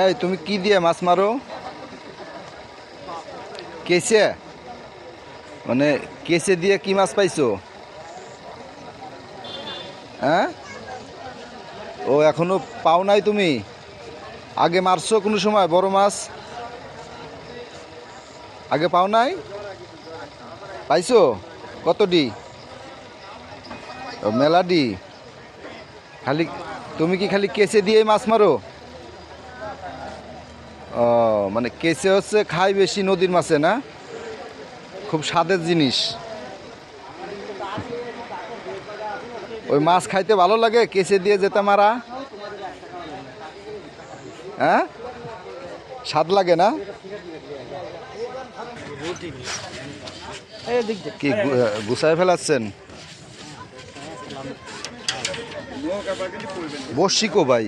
এই তুমি কি দিয়ে মাছ মারো? কেসে? মানে কেসে দিয়ে কি মাছ পাইছো? হ্যাঁ, ও এখনো পাও নাই তুমি? আগে মারছো কোনো সময় বড় মাছ? আগে পাও নাই? পাইছো? কতটি? ও মেলাডি। খালি তুমি কি খালি কেসে দিয়ে মাছ মারো? ও মানে কেসে হচ্ছে খাই বেশি নদীর মাছে না, খুব স্বাদের জিনিস। ওই মাছ খাইতে ভালো লাগে কেসে দিয়ে যেতে মারা? হ্যাঁ, স্বাদ লাগে না? কি গুছায় ফেলাচ্ছেন? বর্ষি কো ভাই?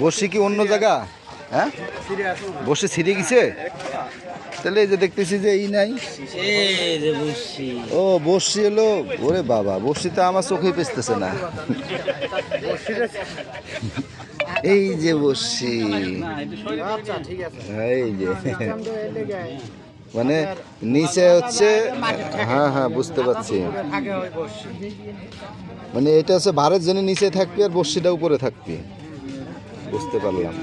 বর্ষি কি অন্য জায়গা? হ্যাঁ, বর্ষি ছিঁড়ে গেছে? তাহলে এই যে দেখতেছি যে এই নাই। ও বর্ষি এলো। ওরে বাবা, বর্ষি তো আমার চোখে পেছতেছে না। এই যে বর্ষি, এই যে মানে নিচে হচ্ছে। হ্যাঁ হ্যাঁ, বুঝতে পারছি। মানে এটা হচ্ছে ভারের জন্য নিচে থাকবে আর বর্ষিটা উপরে থাকবে, বুঝতে পারলাম।